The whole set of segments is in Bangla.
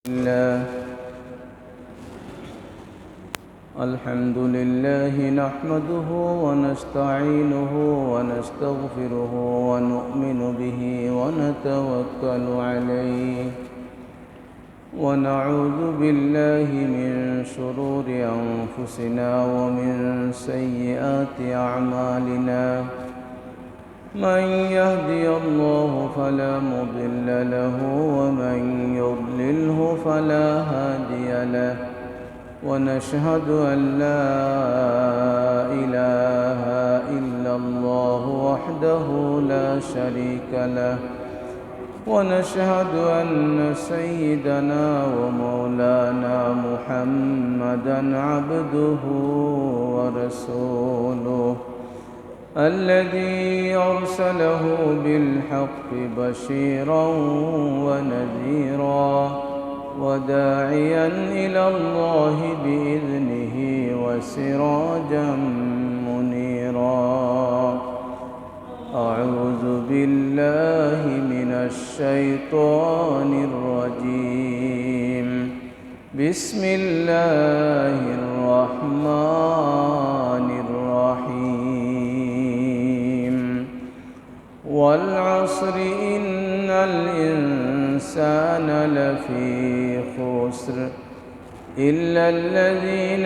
الله الحمد لله نحمده ونستعينه ونستغفره ونؤمن به ونتوكل عليه ونعوذ بالله من شرور أنفسنا ومن سيئات أعمالنا من يهدي الله فلا مضل له ومن يضلله فلا هادي له ونشهد أن لا إله إلا الله وحده لا شريك له ونشهد أن سيدنا ومولانا محمدًا عبده ورسوله الذي أرسله بالحق بشيرا ونذيرا وداعيا إلى الله بإذنه وسراجا منيرا أعوذ بالله من الشيطان الرجيم بسم الله الرحمن الرحيم والعصر إن الإنسان لفي خسر إلا الذين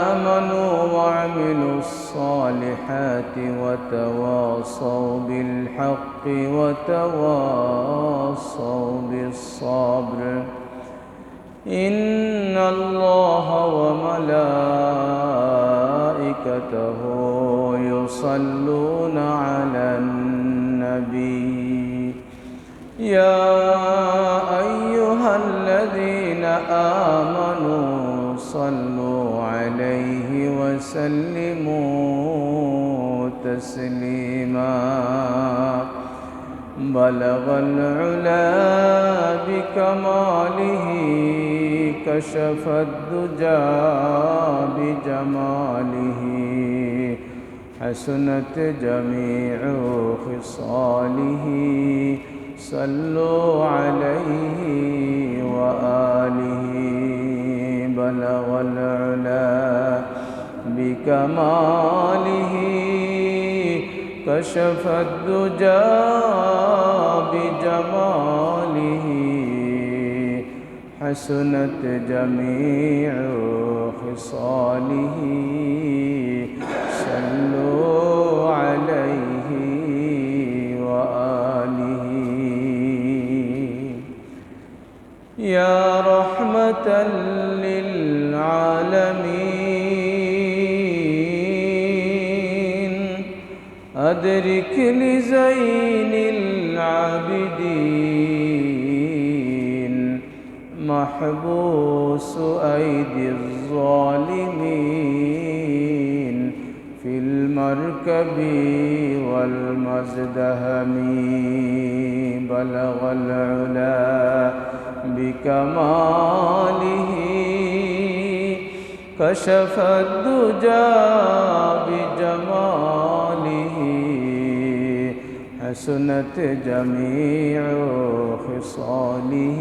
آمنوا وعملوا الصالحات وتواصوا بالحق وتواصوا بالصبر إن الله وملائكته يصلون على النبي يا أيها الذين آمنوا صلوا عليه وسلموا تسليما بلغ العلا بكماله كشف الدجى بجماله حسنت جميع خصاله صلوا عليه وآله بلغ العلا بكماله كشف الدجى بجماله حسنت جميع خصاله صلوا عليه وآله يا رحمة للعالمين أدرك لزين العابدين محبوس أيدي الظالمين في المركب والمزدهم بلغ العلا بكماله كشف الدجى بجماله حسنت جميع خصاله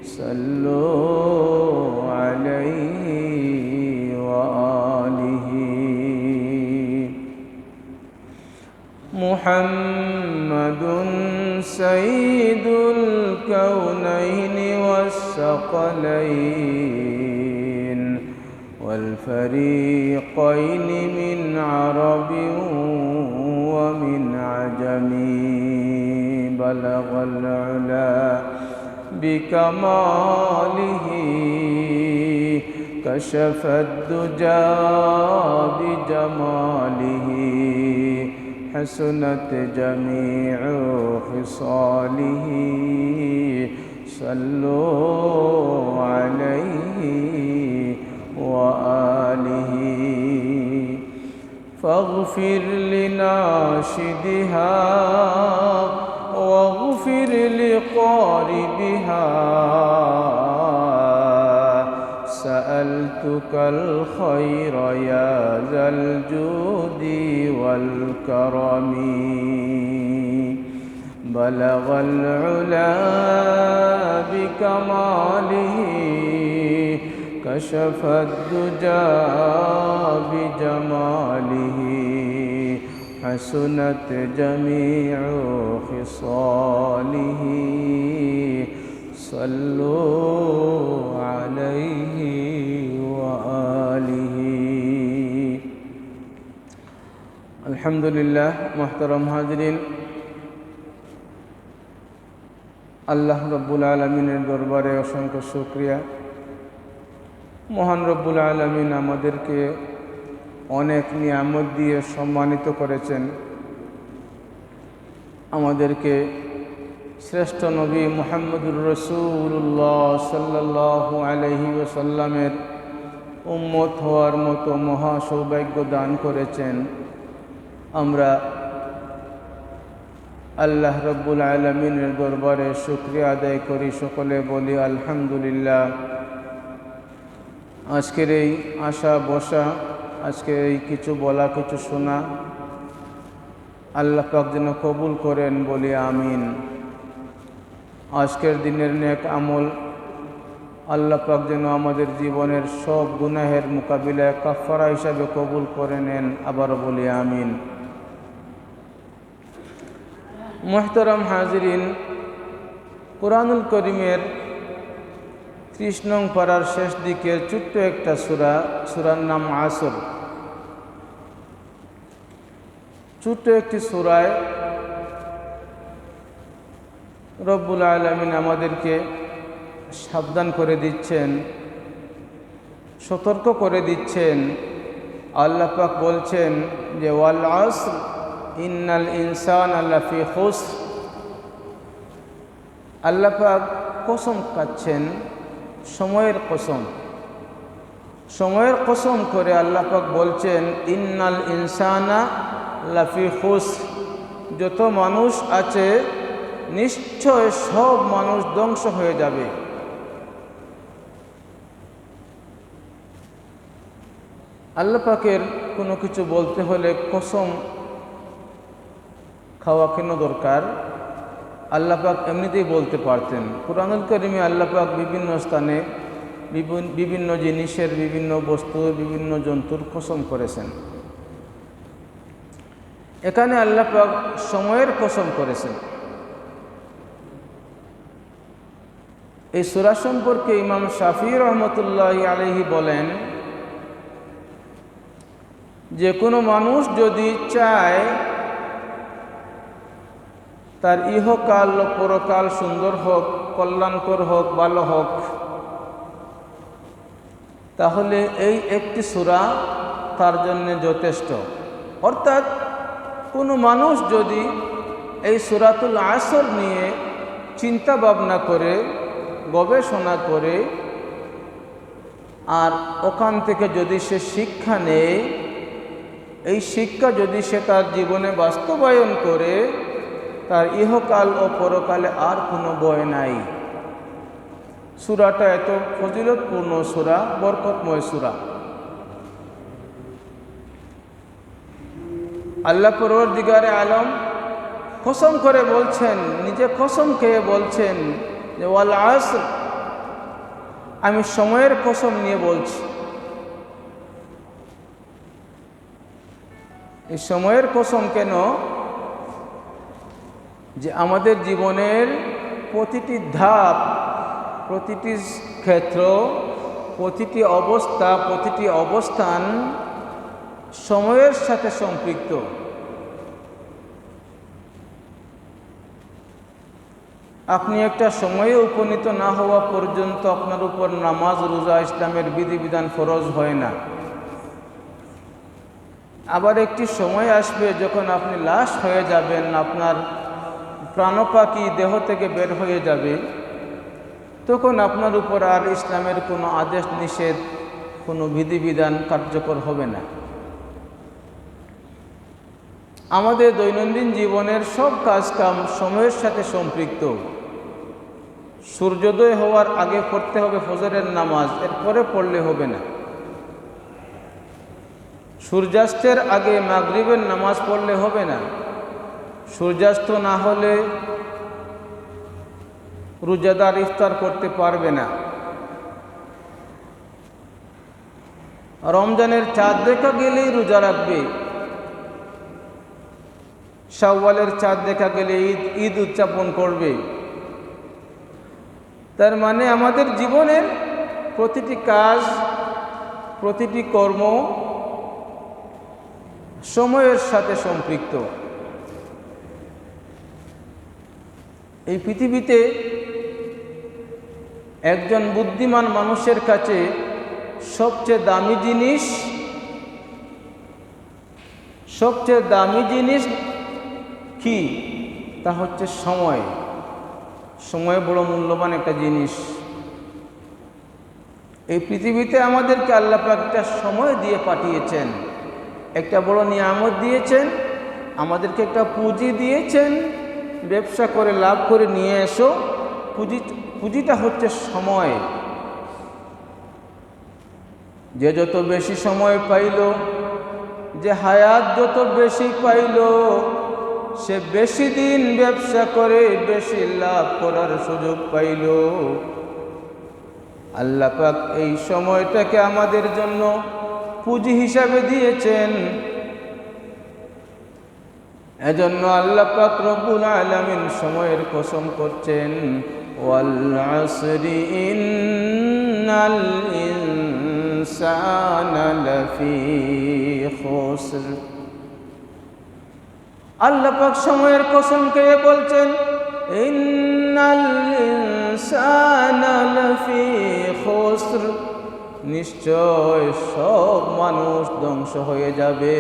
صلوا عليه وآله محمد سيد الكونين والثقلين والفريقين من عرب ومن عجم بلغ العلا بكماله كشف الدجى بجماله حسنت جميع خصاله صلوا عليه وآله فاغفر لناشدها واغفر لقاربها سألتك الخير يا ذا الجود والكرم بلغ العلا بكماله كشف الدجى بجماله حسنت جميع خصاله صلوا عليه وآله الحمد لله محترم हाज़रीन আল্লাহ রব্বুল আলামিনের দরবারে অসংখ্য শুকরিয়া। মহান রব্বুল আলামিন আমাদেরকে অনেক নিয়ামত দিয়ে সম্মানিত করেছেন। আমাদেরকে শ্রেষ্ঠ নবী মুহাম্মদুর রাসূলুল্লাহ সাল্লাল্লাহু আলাইহি ওয়াসাল্লামের উম্মত হওয়ার মতো মহা সৌভাগ্য দান করেছেন। আমরা আল্লাহ রব্বুল আলামিনের দরবারে শুকরিয়া আদায় করি, সকলে বলি আলহামদুলিল্লাহ। আজকের এই আসা বসা, আজকের এই কিছু বলা কিছু শোনা আল্লাহ পাক যেন কবুল করেন, বলি আমিন। আজকের দিনের নেক আমল আল্লাহ পাক যেন আমাদের জীবনের সব গুনাহের মোকাবিলায় কাফারা হিসাবে কবুল করে নেন, আবারও বলি আমিন। মুহতারাম হাজিরিন, কুরআনুল কারীমের 30 নং পারার শেষ দিকের ছোট্ট একটা সূরার নাম আসর। ছোট্ট একটি সূরায় রব্বুল আলামিন আমাদেরকে সাবধান করে দিচ্ছেন, সতর্ক করে দিচ্ছেন। আল্লাহ পাক বলছেন যে ওয়াল আসর ইন্নাল ইনসানা লাফি খুসর। আল্লাহ পাক কসম খাচ্ছেন, সময়ের কসম। সময়ের কসম করে আল্লাহ পাক বলছেন ইন্নাল ইনসানা লাফি খুসর। যত মানুষ আছে নিশ্চয় সব মানুষ ধ্বংস হয়ে যাবে। আল্লাহ পাকের কোনো কিছু বলতে হলে কসম খাওয়া কেন দরকার? আল্লাহ পাক এমনিতেই বলতে পারতেন। কুরআনুল কারীমে আল্লাহ পাক বিভিন্ন স্থানে বিভিন্ন জিনিসের, বিভিন্ন বস্তুর, বিভিন্ন জন্তুর কসম করেছেন। এখানে আল্লাহ পাক সময়ের কসম করেছেন। এই সূরা সম্পর্কে ইমাম শাফিঈ রাহমাতুল্লাহি আলাইহি বলেন, যে কোনো মানুষ যদি চায় তার ইহকাল ও পরকাল সুন্দর হোক, কল্যাণকর হোক, ভালো হোক, তাহলে এই একটি সূরা তার জন্য যথেষ্ট। অর্থাৎ কোনো মানুষ যদি এই সূরাতুল আসর নিয়ে চিন্তা ভাবনা করে, গবেষণা করে, আর ওখান থেকে যদি সে শিক্ষা নেয়, এই শিক্ষা যদি সে তার জীবনে বাস্তবায়ন করে, তার ইহকাল ও পরকালে আর কোনো ভয় নাই। সূরাটা এত ফজিলতপূর্ণ সূরা, বরকতময় সূরা। আল্লাহ পরওয়ারদিগারে আলম কসম করে বলছেন, নিজে কসম খেয়ে বলছেন যে ওয়াল আসর, আমি সময়ের কসম নিয়ে বলছি। এই সময়ের কসম কেন? যে আমাদের জীবনের প্রতিটি ধাপ, প্রতিটি ক্ষেত্র, প্রতিটি অবস্থা, প্রতিটি অবস্থান সময়ের সাথে সম্পৃক্ত। আপনি একটা সময়ে উপনীত না হওয়া পর্যন্ত আপনার উপর নামাজ, রোজা, ইসলামের বিধিবিধান ফরজ হয় না। আবার একটি সময় আসবে যখন আপনি লাশ হয়ে যাবেন, আপনার প্রাণপাখি দেহ থেকে বের হয়ে যাবে, তখন আপনার উপর আর ইসলামের কোনো আদেশ নিষেধ, কোনো বিধিবিধান কার্যকর হবে না। আমাদের দৈনন্দিন জীবনের সব কাজকাম সময়ের সাথে সম্পৃক্ত। সূর্যোদয় হওয়ার আগে পড়তে হবে ফজরের নামাজ, এরপরে পড়লে হবে না। সূর্যাস্তের আগে মাগরিবের নামাজ পড়লে হবে না। সূর্যাস্ত না হলে রোজাদার ইফতার করতে পারবে না। রমজানের চাঁদ দেখা গেলেই রোজা রাখবে, শাওয়ালের চাঁদ দেখা গেলে ঈদ উদযাপন করবে। তার মানে আমাদের জীবনের প্রতিটি কাজ, প্রতিটি কর্ম সময়ের সাথে সম্পৃক্ত। এই পৃথিবীতে একজন বুদ্ধিমান মানুষের কাছে সবচেয়ে দামি জিনিস কি? তা হচ্ছে সময়। সময় বড় মূল্যবান একটা জিনিস। এই পৃথিবীতে আমাদেরকে আল্লাহ পাক একটা সময় দিয়ে পাঠিয়েছেন, একটা বড় নিয়ামত দিয়েছেন, আমাদেরকে একটা পুঁজি দিয়েছেন, ব্যবসা করে লাভ করে নিয়ে এসো। পুঁজিটা হচ্ছে সময়। যে যত বেশি সময় পাইল, যে হায়াত যত বেশি পাইল, সে বেশি দিন ব্যবসা করে বেশি লাভ করার সুযোগ পাইল। আল্লাহ পাক এই সময়টাকে আমাদের জন্য পুঁজি হিসাবে দিয়েছেন। এজন্য আল্লাহ পাক রব্বুল আলামিন সময়ের কসম করছেন, ওয়াল আসরি ইন্নাল ইনসানা লাফি খুসর। আল্লাহ পাক সময়ের কসম খেয়ে বলছেন, ইন্নাল ইনসানা লাফি খুসর, নিশ্চয় সব মানুষ ধ্বংস হয়ে যাবে।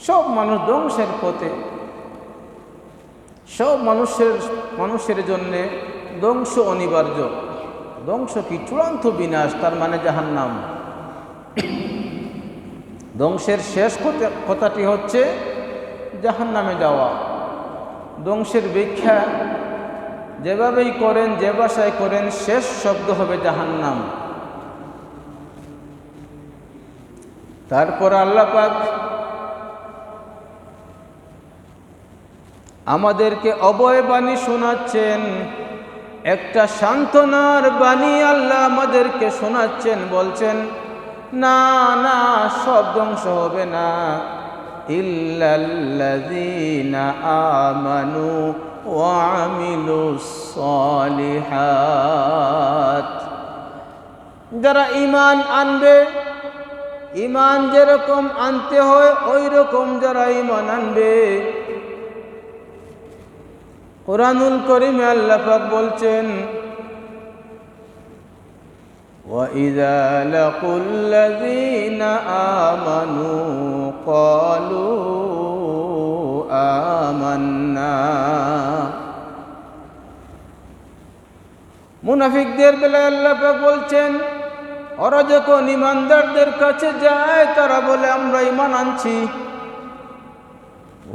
সব মানুষ ধ্বংসের পথে। সব মানুষের জন্যে ধ্বংস অনিবার্য। ধ্বংস কি? চূড়ান্ত বিনাশ, তার মানে জাহান্নাম। ধ্বংসের শেষ কথাটি হচ্ছে জাহান্নামে যাওয়া। ধ্বংসের ব্যাখ্যা যেভাবেই করেন, যে ভাষায় করেন, শেষ শব্দ হবে জাহান্নাম। তারপর আল্লাহ পাক আমাদেরকে অভয় বাণী শোনাচ্ছেন, একটা সান্ত্বনার বাণী আল্লাহ আমাদেরকে শোনাচ্ছেন। বলছেন, না না, সব ধ্বংস হবে না, ইল্লাল্লাযীনা আমানু ওয়া আমিলুস সালিহাত। যারা ঈমান আনবে, ঈমান যেরকম আনতে হয় ওই রকম যারা ঈমান আনবে। কুরআনুল কারীমে আল্লাহ পাক বলছেন, وَإِذَا لَقُوا الَّذِينَ آمَنُوا قَالُوا آمَنَّا। মুনাফিকদের বেলায় আল্লাহ পাক বলছেন, ওরা যখন ঈমানদারদের কাছে যায় তারা বলে আমরা ঈমান আনছি।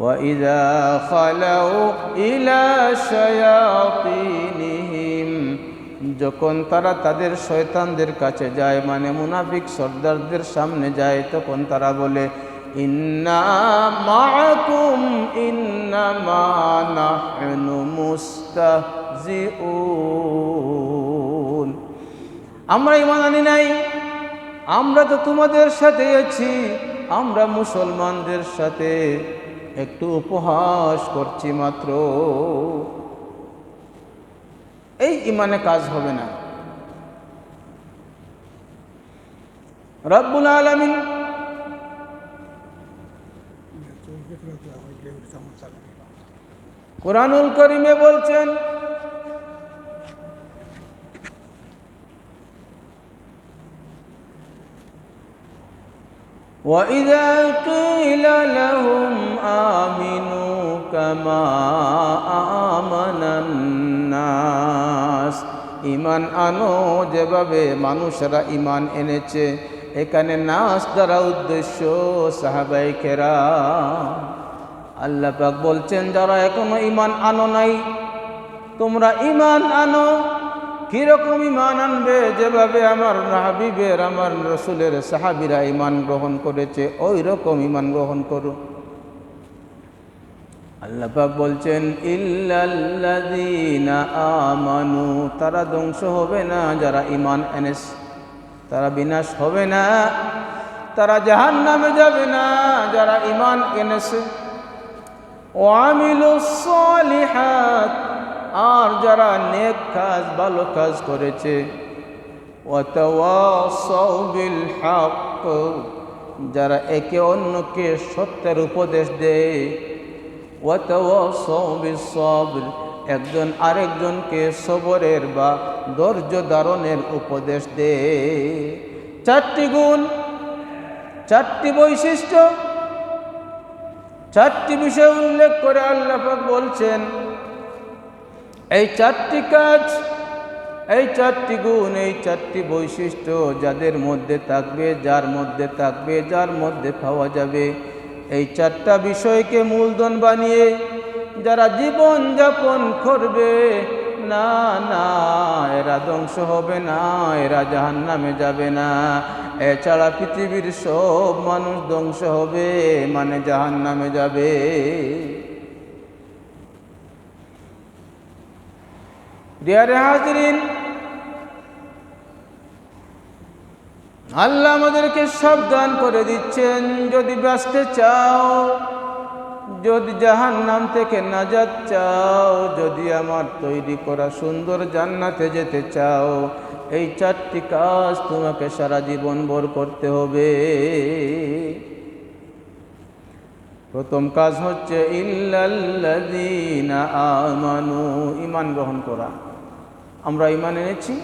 وَإِذَا خَلَوْا إِلَى شَيَاطِينِهِمْ, যখন তারা তাদের শয়তানদের কাছে যায়, মানে মুনাফিক সর্দারদের সামনে যায়, তখন তারা বলে ইন্না মাআকুম ইন্নামা নাহনু মুস্তাহজিউন। আমরা ঈমান আনি নাই, আমরা তো তোমাদের সাথে আছি, আমরা মুসলমানদের সাথে একটু উপহাস করছি মাত্র। এই ঈমানে কাজ হবে না। রব্বুল আলামিন কুরআনুল কারীমে বলছেন, وَإِذَا قِيلَ لَهُمْ آمِنُوا كَمَا آمَنَ النَّاسُ। ঈমান আনো যেভাবে মানুষরা ঈমান এনেছে। এখানে নাস দ্বারা উদ্দেশ্য সাহাবায়ে কেরাম। আল্লাহ পাক বলছেন, যারা এখনো ঈমান আনো নাই, তোমরা ঈমান আনো। কীরকম ঈমান আনবে? যেভাবে আমার হাবিবের, আমার রসুলের সাহাবীরা ঈমান গ্রহণ করেছে, ওই রকম ঈমান গ্রহণ করো। আল্লাহ পাক বলছেন ইল্লাল্লাযীনা আমানু, তারা ধ্বংস হবে না যারা ঈমান এনেছে, তারা বিনাশ হবে না, তারা জাহান্নামে যাবে না যারা ঈমান এনেছে। ওয়া আমিলুস সালিহাত, আর যারা নেক কাজ ভালো কাজ করেছে। ওয়া তাওয়াসাউ বিল হক, যারা একে অন্যকে সত্যের উপদেশ দেয়। ওয়া তাওয়াসাউ বিস সাবর, একজন আরেকজনকে সবরের বা ধৈর্য ধারণের উপদেশ দেয়। চারটি গুণ, চারটি বৈশিষ্ট্য, চারটি বিষয় উল্লেখ করে আল্লাহ পাক বলছেন এই চারটি কাজ, এই চারটি গুণ, এই চারটি বৈশিষ্ট্য যাদের মধ্যে থাকবে, যার মধ্যে থাকবে, যার মধ্যে পাওয়া যাবে, এই চারটা বিষয়কে মূলধন বানিয়ে যারা জীবন যাপন করবে, না না এরা ধ্বংস হবে না, এরা জাহান্নামে যাবে না। এছাড়া পৃথিবীর সব মানুষ ধ্বংস হবে, মানে জাহান্নামে যাবে। ডিয়ারে হাজরিন, আল্লাহ আমাদেরকে সাবধান করে দিচ্ছেন, যদি বাঁচতে চাও, যদি জাহান্নাম থেকে নাজাত চাও, যদি আমার তৈরি করা সুন্দর জান্নাতে যেতে চাও, এই চারটি কাজ তোমাকে সারা জীবন ভর করতে হবে। প্রথম কাজ হচ্ছে ইল্লাল্লাযীনা আমানু, ঈমান গ্রহণ করা। আমরা ঈমান এনেছি,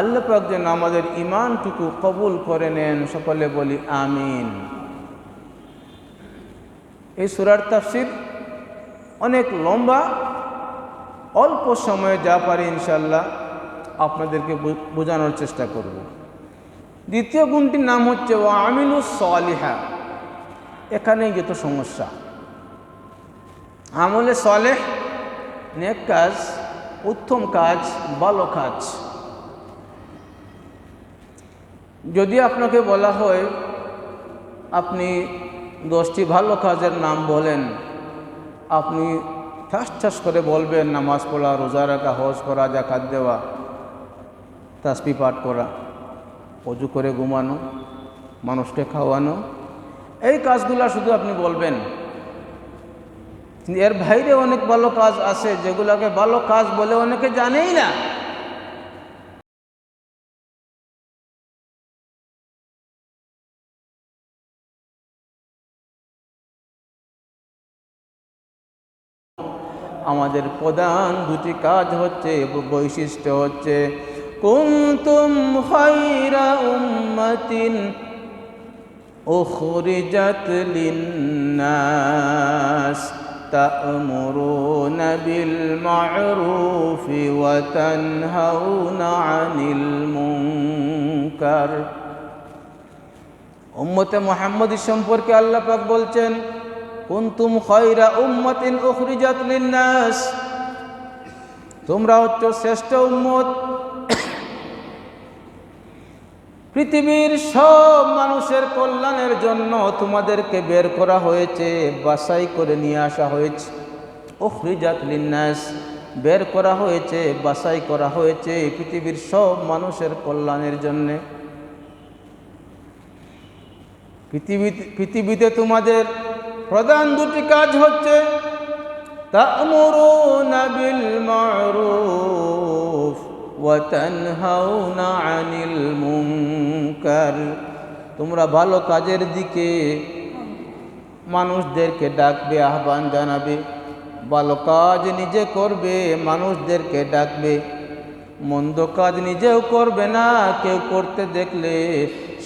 আল্লাহ পাক যেন আমাদের ঈমানটুকু কবুল করে নেন। সকলে বলি আমিন। এই সূরার তাফসীর অনেক লম্বা, অল্প সময়ে যা পারি ইনশাআল্লাহ আপনাদেরকে বোঝানোর চেষ্টা করব। দ্বিতীয় গুণটির নাম হচ্ছে ওয়া আমিলুস সালিহা। এখানেই যত সমস্যা। আমলে সালেহ, নেক কাজ, উত্তম কাজ, ভালো কাজ। যদি আপনাকে বলা হয় আপনি 10টি ভালো কাজের নাম বলেন, আপনি ঠাস ঠাস করে বলবেন নামাজ পড়া, রোজা রাখা, হজ করা, যাকাত দেওয়া, তাসবিহ পাঠ করা, ওযু করে ঘুমানো, মানুষকে খাওয়ানো, এই কাজগুলো শুধু আপনি বলবেন। এর বাইরে অনেক ভালো কাজ আছে যেগুলোকে ভালো কাজ বলে অনেকে জানেই না। আমাদের প্রধান দুটি কাজ হচ্ছে, বৈশিষ্ট্য হচ্ছে কুনতুম খায়রা উম্মাতিন উখরিজাত লিন্নাস তা'মুরুনা বিল মা'রুফি ওয়া তানহাউনা আনিল মুনকার। উম্মতে মুহাম্মদ সম্পর্কে আল্লাহ পাক বলছেন কুনতুম খায়রা উম্মাতিন উখরিজাত লিন্নাস, তোমরা হচ্ছ শ্রেষ্ঠ উম্মত, পৃথিবীর সব মানুষের কল্যাণের জন্য তোমাদেরকে বের করা হয়েছে, বাছাই করে নিয়ে আসা হয়েছে। উখরিজাত লিন্নাস, বের করা হয়েছে, বাছাই করা হয়েছে পৃথিবীর সব মানুষের কল্যাণের জন্যে। পৃথিবীতে তোমাদের প্রধান দুটি কাজ হচ্ছে তা'মুরুনা বিল মা'রুফ ওয়া তানহাউনা আনিল মুনকার, তোমরা ভালো কাজের দিকে মানুষদেরকে ডাকবে, আহ্বান জানাবে, ভালো কাজ নিজে করবে, মানুষদেরকে ডাকবে, মন্দ কাজ নিজেও করবে না, কেউ করতে দেখলে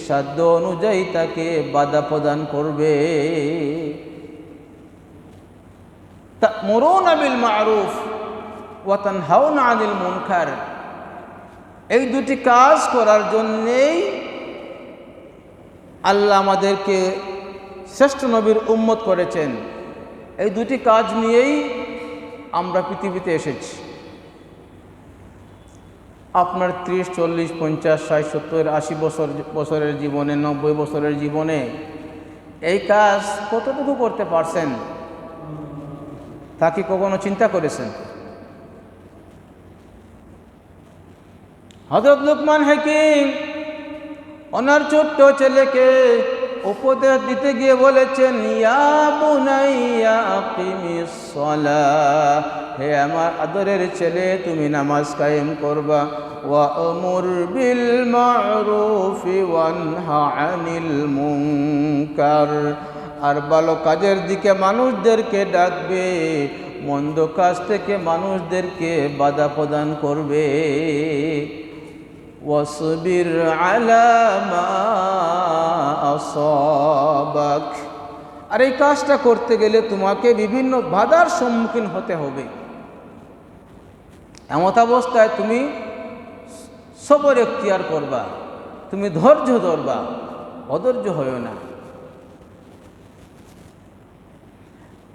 সাধ্য অনুযায়ী তাকে বাধা প্রদান করবে। তা'মুরুনা বিল মা'রুফ ওয়া তানহাউনা আনিল মুনকার, এই দুটি কাজ করার জন্যেই আল্লাহ আমাদেরকে শ্রেষ্ঠ নবীর উম্মত করেছেন। এই দুটি কাজ নিয়েই আমরা পৃথিবীতে এসেছি। আপনার 30, 40, 50, 60, 70, 80 বছরের জীবনে, 90 বছরের জীবনে এই কাজ কতটুকু করতে পারছেন? তা কি কখনো চিন্তা করেছেন? হযরত লুকমান হাকিম ওনার ছোট্ট ছেলেকে উপদেশ দিতে গিয়ে বলেছেন, ইয়া বুনাইয়া আকিমিস সালাহ, হে আমার আদরের ছেলে, তুমি নামাজ কায়েম করবা, ওয়া আমুর বিল মা'রুফি ওয়ানহা আনিল মুনকার, আর ভালো কাজের দিকে মানুষদেরকে ডাকবে, মন্দ কাজ থেকে মানুষদেরকে বাধা প্রদান করবে। ওয়াসবির আলা মা আসাবাক, আর এই কাজটা করতে গেলে তোমাকে বিভিন্ন বাধার সম্মুখীন হতে হবে। এমত অবস্থায় তুমি সবর এখতিয়ার করবা, তুমি ধৈর্য ধরবা, অধৈর্য হইও না।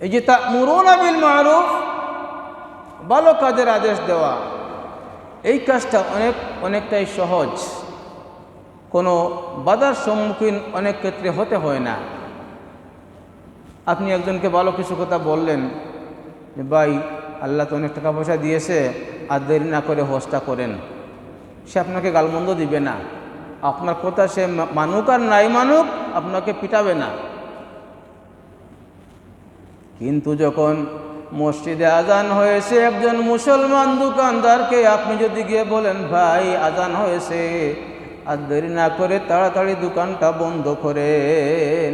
এই যে তা'মুরুনা বিল মা'রুফ, ভালো কাজের আদেশ দেওয়া, এই কাজটা অনেকটাই সহজ, কোনো বাধার সম্মুখীন অনেক ক্ষেত্রে হতে হয় না। আপনি একজনকে ভালো কিছু কথা বললেন যে ভাই, আল্লাহ তো অনেক টাকা পয়সা দিয়েছে, আর দেরি না করে হজটা করেন, সে আপনাকে গালমন্দ দিবে না, আপনার কথা সে মানুক আর নাই মানুক আপনাকে পিটাবে না। কিন্তু যখন মসজিদে আজান হয়েছে, একজন মুসলমান দোকানদারকে আপনি যদি গিয়ে বলেন, ভাই আজান হয়েছে, আর দেরি না করে তাড়াতাড়ি দোকানটা বন্ধ করেন,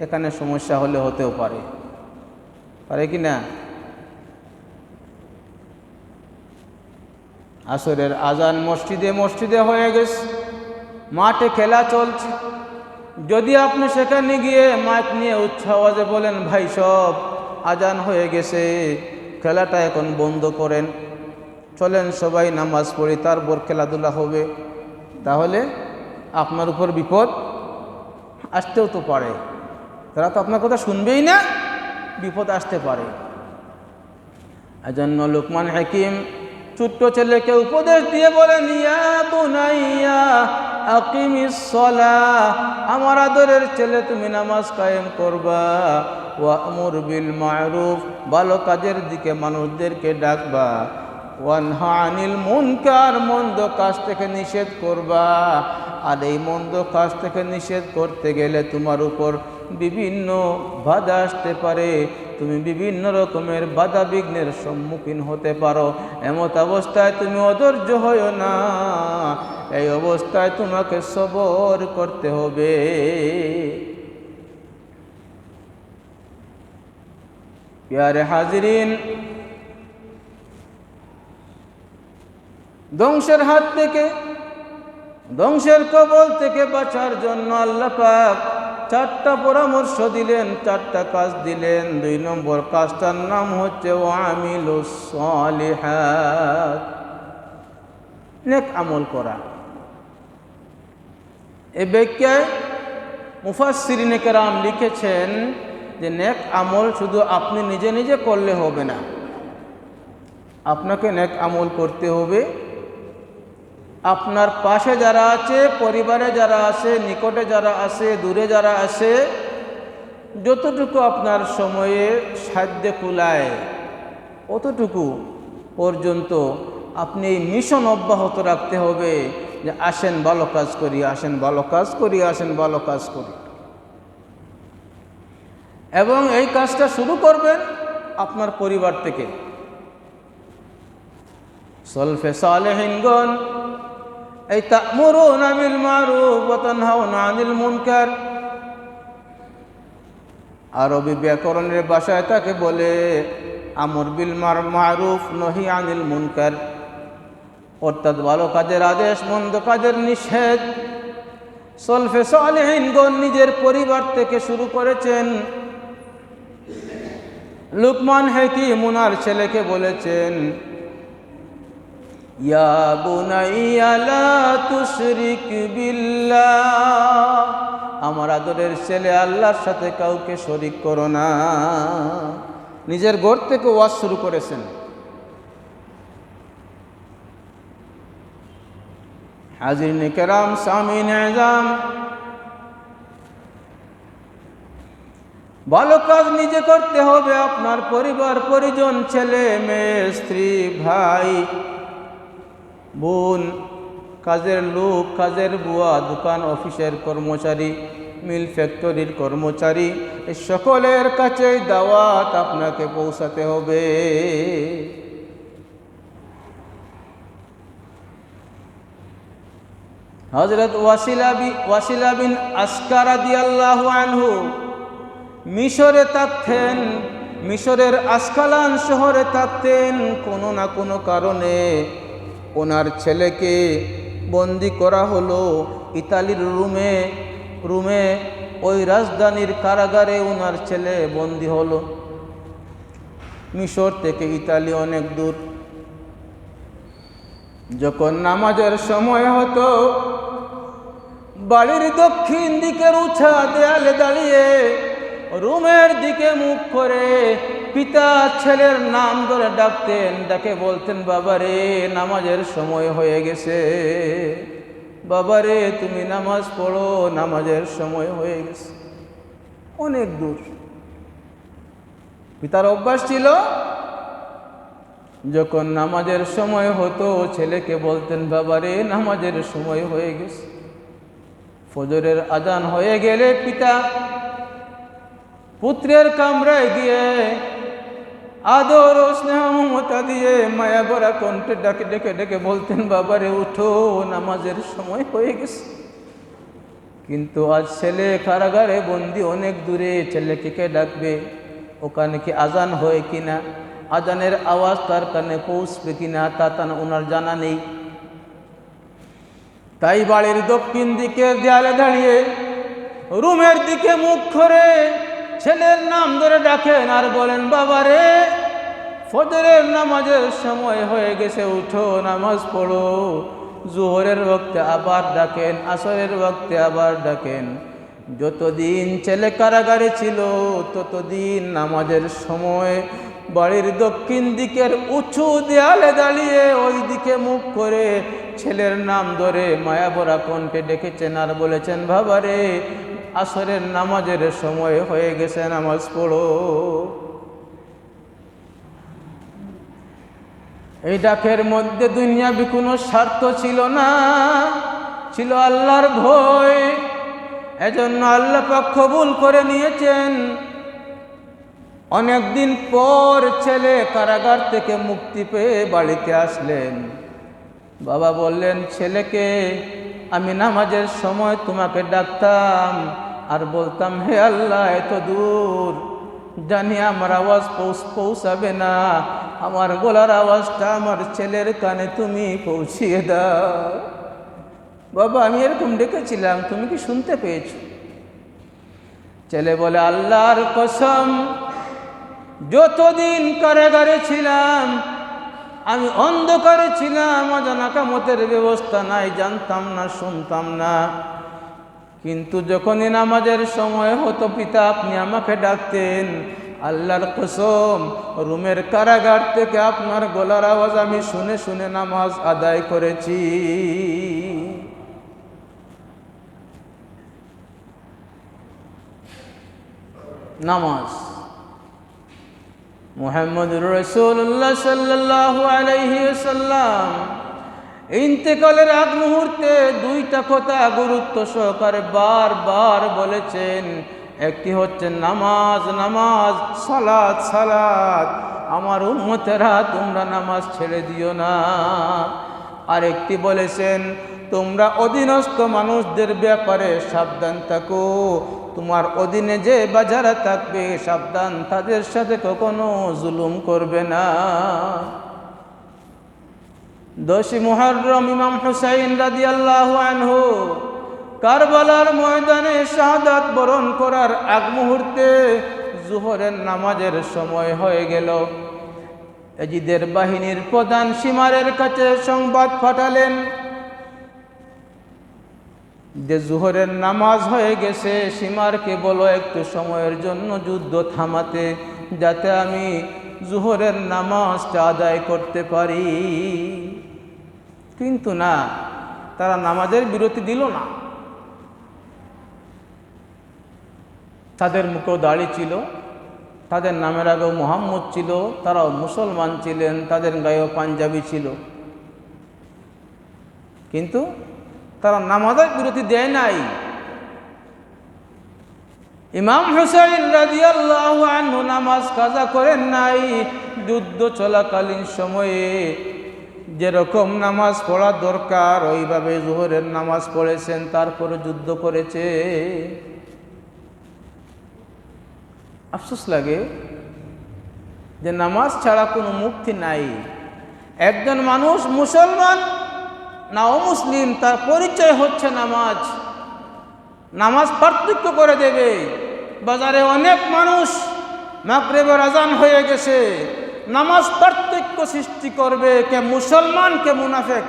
এখানে সমস্যা হলে হতেও পারে, পারে কি না? আসরের আজান মসজিদে হয়ে গেছে, মাঠে খেলা চলছে, যদি আপনি সেখানে গিয়ে মাইক নিয়ে উচ্চ আওয়াজে বলেন, ভাই সব আজান হয়ে গেছে, খেলাটা এখন বন্ধ করেন, চলেন সবাই নামাজ পড়ি, তারপর খেলাধুলা হবে, তাহলে আপনার উপর বিপদ আসতেও তো পারে। তারা তো আপনার কথা শুনবেই না, বিপদ আসতে পারে। এজন্য লুকমান হাকিম ছোট্ট ছেলেকে উপদেশ দিয়ে বলেন, ইয়া বুনাইয়া আকিমিস সালাহ, আমার আদরের ছেলে, তুমি নামাজ কায়েম করবা, ওয়া আমুর বিল মা'রুফ, ভালো কাজের দিকে মানুষদেরকে ডাকবা, ওয়ানহা আনিল মুনকার, মন্দ কাজ থেকে নিষেধ করবা। আর এই মন্দ কাজ থেকে নিষেধ করতে গেলে তোমার উপর বিভিন্ন বাধা আসতে পারে, তুমি বিভিন্ন রকমের বাধা বিঘ্নের সম্মুখীন হতে পারো। এমত অবস্থায় তুমি অধৈর্য হইও না, এই অবস্থায় তোমাকে সবর করতে হবে। প্যারে হাজিরিন, ধ্বংসের হাত থেকে, ধ্বংসের কবল থেকে বাঁচার জন্য আল্লাহ পাক চারটা পরামর্শ দিলেন, চারটা কাজ দিলেন। 2 নম্বর কাজটার নাম হচ্ছে ওয়ামিলুস সালিহাত, নেক আমল করা। এই ব্যাখ্যায় মুফাসসিরিনে কেরাম লিখেছেন যে নেক আমল শুধু আপনি নিজে নিজে করলে হবে না, আপনাকে নেক আমল করতে হবে আপনার পাশে যারা আছে, পরিবারে যারা আছে, নিকটে যারা আছে, দূরে যারা আছে, যতটুকু আপনার সময়ে সাধ্য কুলায় অতটুকু পর্যন্ত আপনি এই মিশন অব্যাহত রাখতে হবে যে আসেন ভালো কাজ করি, আসেন ভালো কাজ করি, আসেন ভালো কাজ করি। এবং এই কাজটা শুরু করবেন আপনার পরিবার থেকে। সলফে সালেহিনগণ এই তা'মুরুনা বিল মা'রুফ ওয়া তানহাউনা আনিল মুনকার, আরবি ব্যাকরণের ভাষায় তাকে বলে আমর বিল মা'রুফ নহি আনিল মুনকার, অর্থাৎ ভালো কাজের আদেশ, মন্দ কাজের নিষেধ। সলফে সালেহিনগণ নিজের পরিবার থেকে শুরু করেছেন। লুকমান হাকিম ওনার ছেলেকে বলেছেন, ইয়া বুনাইয়া লা তুশরিক বিল্লাহ, আমার আদরের ছেলে, আল্লাহর সাথে কাউকে শরীক করো না। নিজের ঘর থেকে ওয়াজ শুরু করেছেন। হাজিরিন কেরাম, সামিন আযম, ভালো কাজ নিজে করতে হবে, আপনার পরিবার পরিজন, ছেলে মেয়ে, স্ত্রী, ভাই বোন, কাজের লোক, কাজের বুয়া, দোকান অফিসের কর্মচারী, মিল ফ্যাক্টরির কর্মচারী, এই সকলের কাছেই দাওয়াত আপনাকে পৌঁছাতে হবে। হযরত ওয়াসিলা বিন আসকা রাদিয়াল্লাহু আনহু মিশরে থাকতেন, মিশরের আসকালান শহরে থাকতেন। কোনো না কোনো কারণে ওনার ছেলেকে বন্দি করা হলো ইতালির রোমে ওই রাজধানীর কারাগারে ওনার ছেলে বন্দি হলো। মিশর থেকে ইতালি অনেক দূর। যখন নামাজের সময় হতো, বাড়ির দক্ষিণ দিকের উঁচা দেয়ালে দাঁড়িয়ে রুমের দিকে মুখ করে পিতা ছেলের নাম ধরে ডাকতেন, ডাকে বলতেন, বাবারে নামাজের সময় হয়ে গেছে, বাবারে তুমি নামাজ পড়ো, নামাজের সময় হয়ে গেছে। অনেক দূর। পিতার অভ্যাস ছিল যখন নামাজের সময় হতো ছেলেকে বলতেন, বাবারে নামাজের সময় হয়ে গেছে। ফজরের আজান হয়ে গেলে পিতা পুত্রের কামরায় গিয়ে আদর ও স্নেহ মমতা দিয়ে মায়া ভরা কণ্ঠে ডেকে ডেকে ডেকে বলতেন, বাবারে উঠো, নামাজের সময় হয়ে গেছে। কিন্তু আজ ছেলে কারাগারে বন্দি, অনেক দূরে, ছেলেকে কে ডাকবে? ওখানে কি আজান হয় কিনা, আজানের আওয়াজ তার কানে পৌঁছবে কিনা তা ওনার জানা নেই। তাই বাড়ির দক্ষিণ দিকের দেয়ালে দাঁড়িয়ে রুমের দিকে মুখ করে ছেলের নাম ধরে ডাকেন আর বলেন, বাবারে ফজরের নামাজের সময় হয়ে গেছে, উঠো, নামাজ পড়ো। জোহরের ওয়াক্তে আবার ডাকেন, আসরের ওয়াক্তে আবার ডাকেন। যতদিন ছেলে কারাগারে ছিল ততদিন নামাজের সময় বাড়ির দক্ষিণ দিকের উঁচু দেয়ালে দাঁড়িয়ে ওই দিকে মুখ করে ছেলের নাম ধরে মায়া ভরা কণ্ঠে ডেকেছেন আর বলেছেন, বাবারে আসরের নামাজের সময় হয়ে গেছে, নামাজ পড়ো। এই ডাকের মধ্যে দুনিয়াবি কোনো স্বার্থ ছিল না, ছিল আল্লাহর ভয়। এজন্য আল্লাহ পাক কবুল করে নিয়েছেন। অনেকদিন পর ছেলে কারাগার থেকে মুক্তি পেয়ে বাড়িতে আসলেন। বাবা বললেন ছেলেকে, আমি নামাজের সময় তোমাকে ডাকতাম আর বলতাম, হে আল্লাহ এত দূর, জানি আমার আওয়াজ পৌঁছাবে না, আমার গলার আওয়াজটা আমার ছেলের কানে তুমি পৌঁছিয়ে দাও। বাবা আমি এরকম ডেকেছিলাম, তুমি কি শুনতে পেয়েছো? ছেলে বলে, আল্লাহর কসম, যতদিন কারাগারে ছিলাম আমি অন্ধকারে ছিলাম, অজানা কামতের ব্যবস্থা নাই, জানতাম না, শুনতাম না। কিন্তু যখনই নামাজের সময় হতো পিতা আপনি আমাকে ডাকতেন। আল্লাহর কসম, রুমের কারাগার থেকে আপনার গলার আওয়াজ আমি শুনে শুনে নামাজ আদায় করেছি। নামাজ মুহাম্মদুর রাসূলুল্লাহ সাল্লাল্লাহু আলাইহি ওয়াসাল্লাম ইন্তেকালের আগ মুহূর্তে দুইটা কথা গুরুত্ব সহকারে বারবার বলেছেন। একটি হচ্ছে নামাজ, নামাজ, সালাত, সালাত। আমার উম্মতেরা তোমরা নামাজ ছেড়ে দিও না। আরেকটি বলেছেন, তোমরা অধীনস্থ মানুষদের ব্যাপারে সাবধান থাকো। তোমার অধীনে যে বাজারা থাকবে সাবধান, তাদের সাথে কখনো জুলুম করবে না। 10 মুহররম ইমাম হুসাইন রাদিয়াল্লাহু আনহু কারবালার ময়দানে শাহাদাত বরণ করার আগ মুহূর্তে জোহরের নামাজের সময় হয়ে গেল। ইয়াজিদের বাহিনীর প্রধান শিমারের কাছে সংবাদ পাঠালেন যে জোহরের নামাজ হয়ে গেছে, শিমারকে বলো একটু সময়ের জন্য যুদ্ধ থামাতে, যাতে আমি জোহরের নামাজটা আদায় করতে পারি। কিন্তু না, তারা নামাজের বিরতি দিল না। তাদের মুখেও দাড়ি ছিল, তাদের নামের আগেও মুহাম্মদ ছিল, তারাও মুসলমান ছিলেন, তাদের গায়েও পাঞ্জাবি ছিল, কিন্তু তারা নামাজের বিরতি দেয় নাই। ইমাম হুসাইন রাদিয়াল্লাহু আনহু নামাজ কাজা করেন নাই। যুদ্ধ চলাকালীন সময়ে যেরকম নামাজ পড়া দরকার ওইভাবে জোহরের নামাজ পড়েছেন, তারপরে যুদ্ধ করেছে। আফসোস লাগে যে নামাজ ছাড়া কোনো মুক্তি নাই। একজন মানুষ মুসলমান না অমুসলিম, তার পরিচয় হচ্ছে নামাজ। নামাজ পার্থক্য করে দেবে। বাজারে অনেক মানুষ মাগরিবের আজান হয়ে গেছে, নামাজ পার্থক্য সৃষ্টি করবে, কে মুসলমান কে মুনাফিক।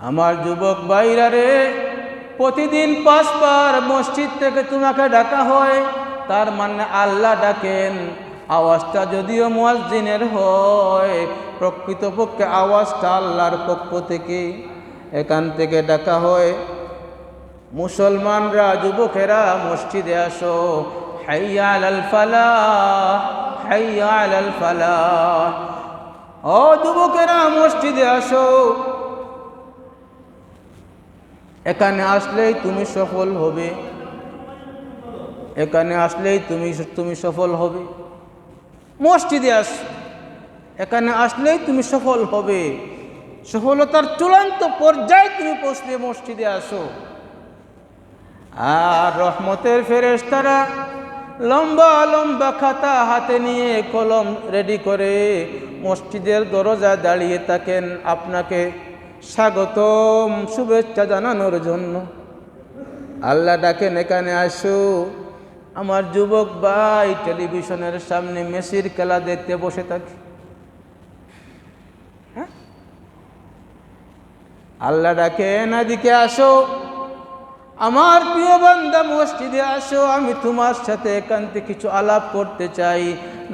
আমার যুবক ভাইরা রে, প্রতিদিন 5 বার মসজিদ থেকে তোমাকে ডাকা হয়, তার মানে আল্লাহ ডাকেন। আওয়াজটা যদিও মুয়াজ্জিনের হয়, প্রকৃতপক্ষে আওয়াজটা আল্লাহর পক্ষ থেকে, এখান থেকে ডাকা হয়। মুসলমানরা, যুবকেরা মসজিদে আসো, হাইয়া আলাল ফালাহ, হাইয়া আলাল ফালাহ। ও যুবকেরা মসজিদে আসো, এখানে আসলেই তুমি সফল হবে, এখানে আসলেই তুমি সফল হবে। মসজিদে আসো, এখানে আসলেই তুমি সফল হবে। সফলতার চূড়ান্ত পর্যায়ে তুমি পৌঁছলে মসজিদে আসো। আর রহমতের ফেরেশতারা লম্বা লম্বা খাতা হাতে নিয়ে, কলম রেডি করে মসজিদের দরজায় দাঁড়িয়ে থাকেন আপনাকে স্বাগতম, শুভেচ্ছা জানানোর জন্য। আল্লাহ ডাকেন, এখানে আসো। আমার যুবক ভাই টেলিভিশনের সামনে মেসির খেলা দেখতে বসে থাকে। হ্যাঁ, আল্লাহ ডাকেন, এদিকে আসো আমার প্রিয় বান্দা, মসজিদে আসো, আমি তোমার সাথে একান্তে কিছু আলাপ করতে চাই।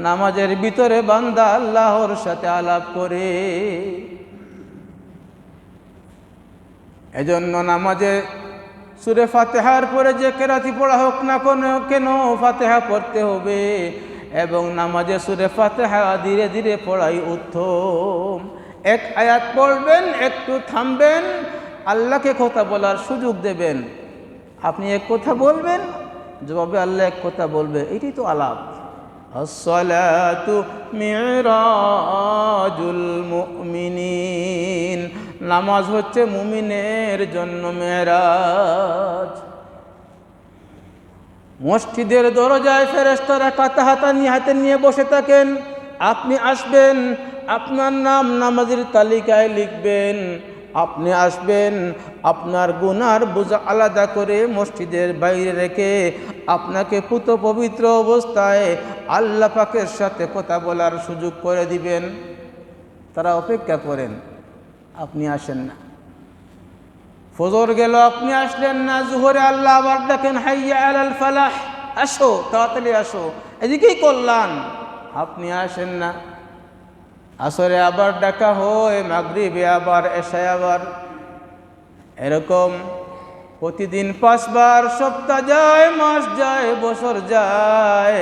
নামাজের ভিতরে বান্দা আল্লাহর সাথে আলাপ করে। এজন্য নামাজে সূরা ফাতিহার পরে যে কেরাতি পড়া হোক না কেন, ফাতিহা পড়তে হবে। এবং নামাজে সূরা ফাতিহা ধীরে ধীরে পড়াই উত্তম। এক আয়াত পড়বেন, একটু থামবেন, আল্লাহকে কথা বলার সুযোগ দেবেন। আপনি এক কথা বলবেন, জবাবে আল্লাহ এক কথা বলবে, এটাই তো আলাপ। আসসালাতু মিরাজুল মুমিনিন, নামাজ হচ্ছে মুমিনের জন্য মেরাজ। মসজিদের দরজায় ফেরেশতারা কাতা হাতে নিয়ে বসে থাকেন। আপনি আসবেন, আপনার নাম নামাজের তালিকায় লিখবেন। আপনি আসবেন, আপনার গুনার বোঝা আলাদা করে মসজিদের বাইরে রেখে আপনাকে পুত পবিত্র অবস্থায় আল্লাহ পাকের সাথে কথা বলার সুযোগ করে দিবেন। তারা অপেক্ষা করেন, আপনি আসেন না। ফজর গেল, আপনি আসলেন না। জোহরে আল্লাহ আবার ডাকেন, হাইয়া আলাল ফালাহ, আসো, তাড়াতাড়ি আসো, এদিকেই কল্যাণ, আপনি আসেন না। আসরে আবার ডাকা হয়, মাগরিবে আবার, এশায় আবার। এরকম প্রতিদিন 5 বার। সপ্তাহ যায়, মাস যায়, বছর যায়,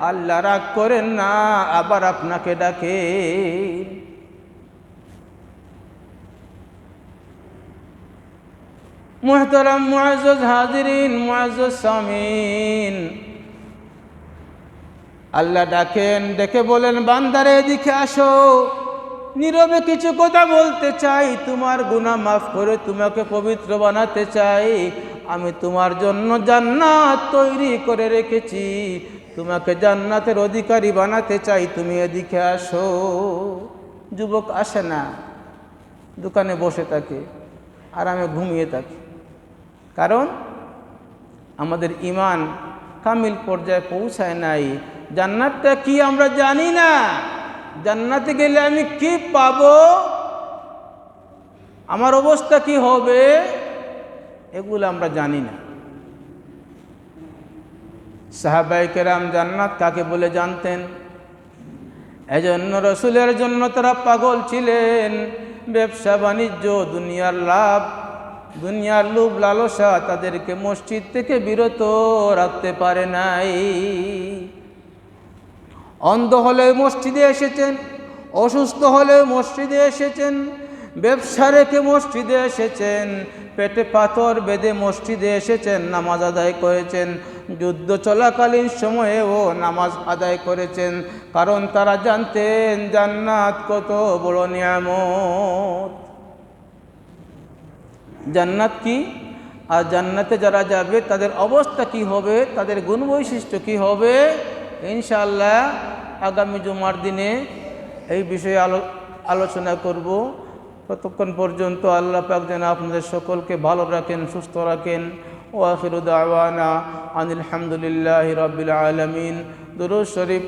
আল্লাহ রাগ করেন না, আবার আপনাকে ডাকে। মুহতারাম মুআজ্জাজ হাজিরিন, মুআজ্জাজ সামিন, আল্লাহ ডাকেন, ডেকে বলেন, বান্দারে এদিকে আসো, নীরবে কিছু কথা বলতে চাই, তোমার গুনাহ মাফ করে তোমাকে পবিত্র বানাতে চাই। আমি তোমার জন্য জান্নাত তৈরি করে রেখেছি, তোমাকে জান্নাতের অধিকারী বানাতে চাই, তুমি এদিকে আসো। যুবক আসে না, দোকানে বসে থাকে, আরামে ঘুমিয়ে থাকে। কারণ আমাদের ঈমান কামিল পর্যায়ে পৌঁছায় নাই। জান্নাতটা কি আমরা জানি না, জান্নাতে গেলে আমি কি পাবো, আমার অবস্থা কি হবে, এগুলো আমরা জানি না। সাহাবায়ে কেরাম জান্নাত কাকে বলে জানতেন, এজন্য রসুলের জন্য তারা পাগল ছিলেন। ব্যবসা বাণিজ্য, দুনিয়ার লাভ, দুনিয়ার লোভ লালসা তাদেরকে মসজিদ থেকে বিরত রাখতে পারে নাই। অন্ধ হলে মসজিদে এসেছেন, অসুস্থ হলে মসজিদে এসেছেন, ব্যবসা রেখে মসজিদে এসেছেন, পেটে পাথর বেঁধে মসজিদে এসেছেন, নামাজ আদায় করেছেন, যুদ্ধ চলাকালীন সময়েও নামাজ আদায় করেছেন, কারণ তারা জানতেন জান্নাত কত বড় নিয়ামত। জান্নাত কি, আর জান্নাতে যারা যাবে তাদের অবস্থা কি হবে, তাদের গুণ বৈশিষ্ট্য কি হবে, ইনশাআল্লাহ আগামী জুমার দিনে এই বিষয়ে আলোচনা করব। ততক্ষণ পর্যন্ত আল্লাহ পাক যেন আপনাদের সকলকে ভালো রাখেন, সুস্থ রাখেন। ওয়া আখিরু দাওয়ানা আনিল হামদুলিল্লাহি রাব্বিল আলামিন। দুরূদ শরীফ।